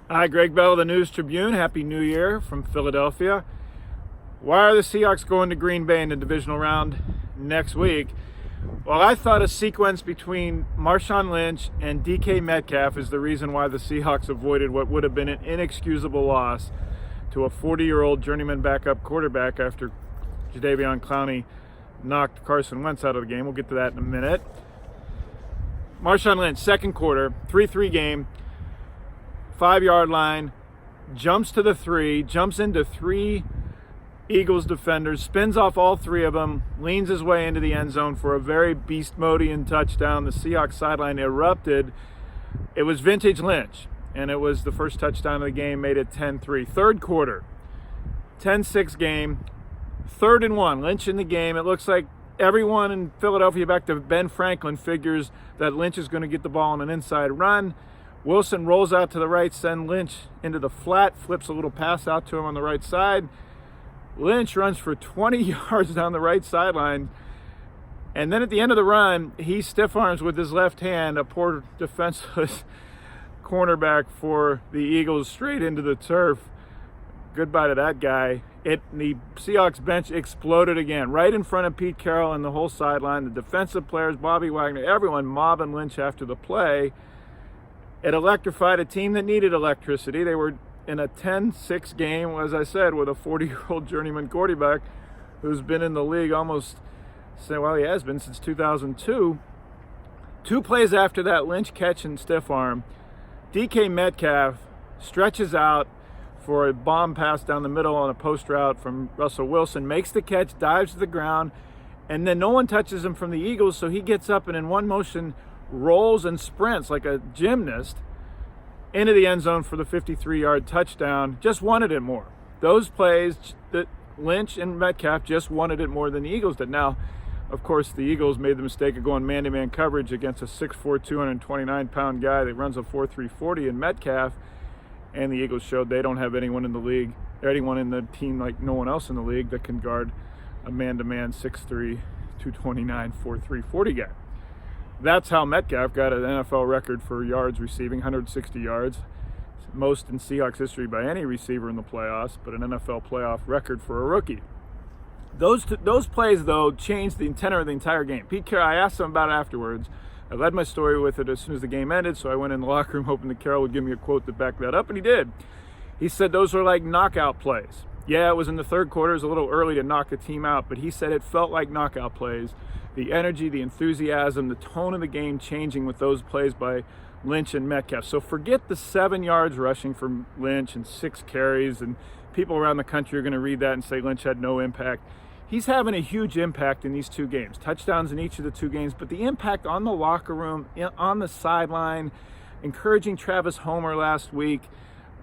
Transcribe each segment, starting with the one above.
Hi, Gregg Bell, the News Tribune. Happy New Year from Philadelphia. Why are the Seahawks going to Green Bay in the divisional round next week? Well, I thought a sequence between Marshawn Lynch and DK Metcalf is the reason why the Seahawks avoided what would have been an inexcusable loss to a 40-year-old journeyman backup quarterback after Jadeveon Clowney knocked Carson Wentz out of the game. We'll get to that in a minute. Marshawn Lynch, second quarter, 3-3 game. 5-yard line, jumps to the 3, jumps into 3 Eagles defenders, spins off all 3 of them, leans his way into the end zone for a very beast-modian touchdown. The Seahawks sideline erupted. It was vintage Lynch, and it was the first touchdown of the game, made it 10-3. Third quarter, 10-6 game, 3rd and 1, Lynch in the game. It looks like everyone in Philadelphia, back to Ben Franklin, figures that Lynch is going to get the ball on an inside run. Wilson rolls out to the right, sends Lynch into the flat, flips a little pass out to him on the right side. Lynch runs for 20 yards down the right sideline. And then at the end of the run, he stiff arms with his left hand a poor defenseless cornerback for the Eagles straight into the turf. Goodbye to that guy. The Seahawks bench exploded again, right in front of Pete Carroll and the whole sideline. The defensive players, Bobby Wagner, everyone mobbing Lynch after the play. It electrified a team that needed electricity. They were in a 10-6 game, as I said, with a 40-year-old journeyman quarterback who's been in the league he has been since 2002. 2 plays after that Lynch catch and stiff arm, DK Metcalf stretches out for a bomb pass down the middle on a post route from Russell Wilson, makes the catch, dives to the ground, and then no one touches him from the Eagles, so he gets up and in one motion rolls and sprints like a gymnast into the end zone for the 53-yard touchdown. Just wanted it more. Those plays that Lynch and Metcalf just wanted it more than the Eagles did. Now, of course, the Eagles made the mistake of going man-to-man coverage against a 6'4", 229-pound guy that runs a 4.3 40 in Metcalf, and the Eagles showed they don't have anyone in the league, or anyone in the team like no one else in the league that can guard a man-to-man 6'3", 229, 4.3 40 guy. That's how Metcalf got an NFL record for yards receiving, 160 yards. Most in Seahawks history by any receiver in the playoffs, but an NFL playoff record for a rookie. Those plays, though, changed the tenor of the entire game. Pete Carroll, I asked him about it afterwards. I led my story with it as soon as the game ended, so I went in the locker room hoping that Carroll would give me a quote to back that up, and he did. He said those were like knockout plays. Yeah, it was in the third quarter. It was a little early to knock a team out, but he said it felt like knockout plays. The energy, the enthusiasm, the tone of the game changing with those plays by Lynch and Metcalf. So forget the 7 yards rushing from Lynch and 6 carries, and people around the country are going to read that and say Lynch had no impact. He's having a huge impact in these 2 games. Touchdowns in each of the 2 games, but the impact on the locker room, on the sideline, encouraging Travis Homer last week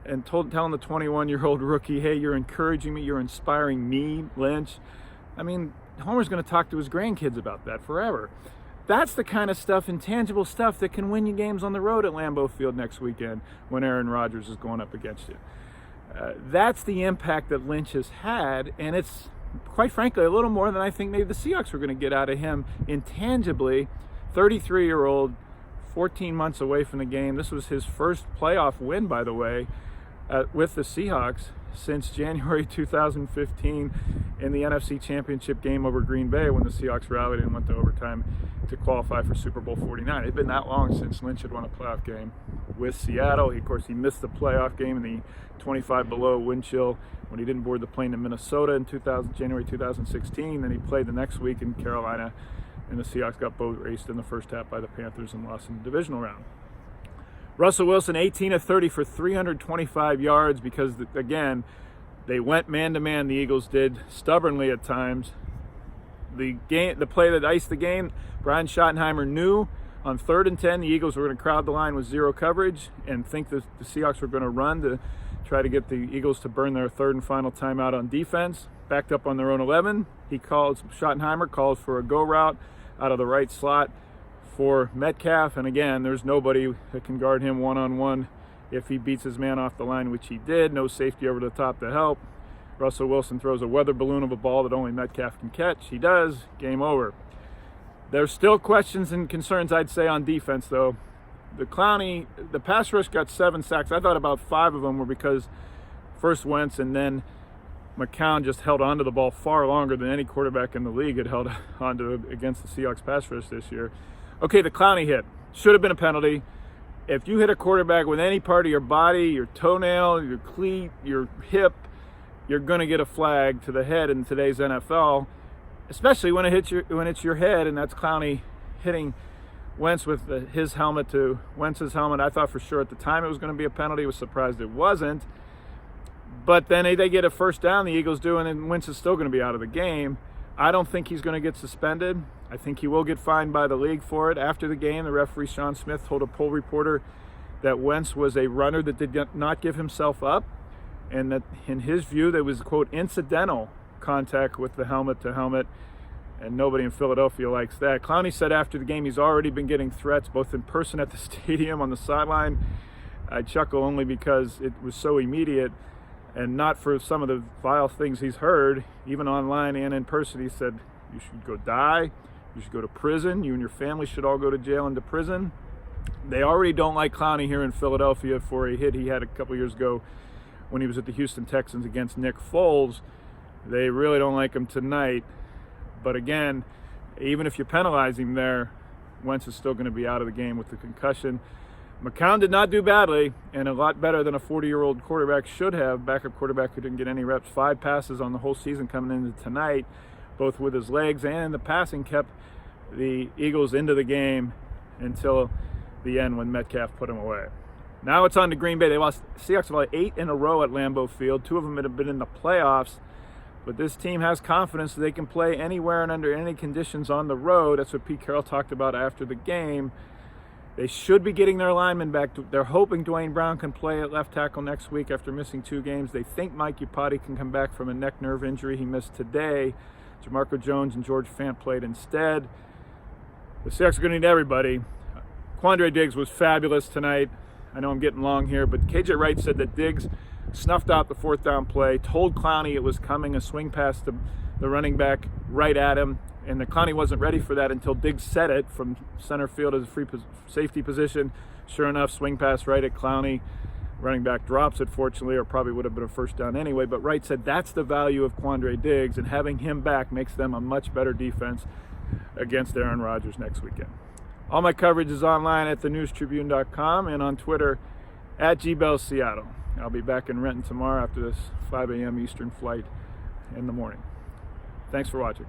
and telling the 21-year-old rookie, hey, you're encouraging me, you're inspiring me, Lynch. I mean, Homer's going to talk to his grandkids about that forever. That's the kind of stuff, intangible stuff, that can win you games on the road at Lambeau Field next weekend when Aaron Rodgers is going up against you. That's the impact that Lynch has had, and it's, quite frankly, a little more than I think maybe the Seahawks were going to get out of him intangibly. 33-year-old, 14 months away from the game. This was his first playoff win, by the way, with the Seahawks since January 2015 in the NFC Championship game over Green Bay when the Seahawks rallied and went to overtime to qualify for Super Bowl 49. It had been that long since Lynch had won a playoff game with Seattle. Of course, he missed the playoff game in the 25 below wind chill when he didn't board the plane to Minnesota in January 2016. Then he played the next week in Carolina, and the Seahawks got boat raced in the first half by the Panthers and lost in the divisional round. Russell Wilson, 18 of 30 for 325 yards because, again, they went man-to-man, the Eagles did, stubbornly at times. The play that iced the game, Brian Schottenheimer knew on 3rd and 10 the Eagles were going to crowd the line with 0 coverage and think that the Seahawks were going to run to try to get the Eagles to burn their 3rd and final timeout on defense. Backed up on their own 11. Schottenheimer calls for a go route out of the right slot for Metcalf, and again, there's nobody that can guard him one-on-one if he beats his man off the line, which he did. No safety over the top to help. Russell Wilson throws a weather balloon of a ball that only Metcalf can catch. He does. Game over. There's still questions and concerns, I'd say, on defense, though. the Clowney, the pass rush got 7 sacks. I thought about 5 of them were because first Wentz and then McCown just held onto the ball far longer than any quarterback in the league had held onto against the Seahawks pass rush this year. Okay, the Clowney hit. Should have been a penalty. If you hit a quarterback with any part of your body, your toenail, your cleat, your hip, you're going to get a flag to the head in today's NFL, especially when it's your head, and that's Clowney hitting Wentz with his helmet to Wentz's helmet. I thought for sure at the time it was going to be a penalty. I was surprised it wasn't. But then they get a first down, the Eagles do, and then Wentz is still going to be out of the game. I don't think he's going to get suspended. I think he will get fined by the league for it. After the game, the referee, Sean Smith, told a poll reporter that Wentz was a runner that did not give himself up, and that in his view there was, quote, incidental contact with the helmet to helmet, and nobody in Philadelphia likes that. Clowney said after the game he's already been getting threats, both in person at the stadium, on the sideline. I chuckle only because it was so immediate, and not for some of the vile things he's heard, even online and in person. He said, you should go die, you should go to prison, you and your family should all go to jail and to prison. They already don't like Clowney here in Philadelphia for a hit he had a couple years ago when he was at the Houston Texans against Nick Foles. They really don't like him tonight. But again, even if you penalize him there, Wentz is still going to be out of the game with the concussion. McCown did not do badly, and a lot better than a 40-year-old quarterback should have, backup quarterback who didn't get any reps. 5 passes on the whole season coming into tonight, both with his legs and in the passing, kept the Eagles into the game until the end when Metcalf put him away. Now it's on to Green Bay. They lost Seahawks about 8 in a row at Lambeau Field. 2 of them had been in the playoffs. But this team has confidence that they can play anywhere and under any conditions on the road. That's what Pete Carroll talked about after the game. They should be getting their linemen back. They're hoping Dwayne Brown can play at left tackle next week after missing 2 games. They think Mike Iupati can come back from a neck nerve injury he missed today. Jamarco Jones and George Fant played instead. The Seahawks are going to need everybody. Quandre Diggs was fabulous tonight. I know I'm getting long here, but KJ Wright said that Diggs snuffed out the 4th down play, told Clowney it was coming, a swing past the running back right at him, and the Clowney wasn't ready for that until Diggs said it from center field as a free safety position. Sure enough, swing pass right at Clowney. Running back drops it, fortunately, or probably would have been a first down anyway. But Wright said that's the value of Quandre Diggs, and having him back makes them a much better defense against Aaron Rodgers next weekend. All my coverage is online at thenewstribune.com and on Twitter at GBellSeattle. I'll be back in Renton tomorrow after this 5 a.m. Eastern flight in the morning. Thanks for watching.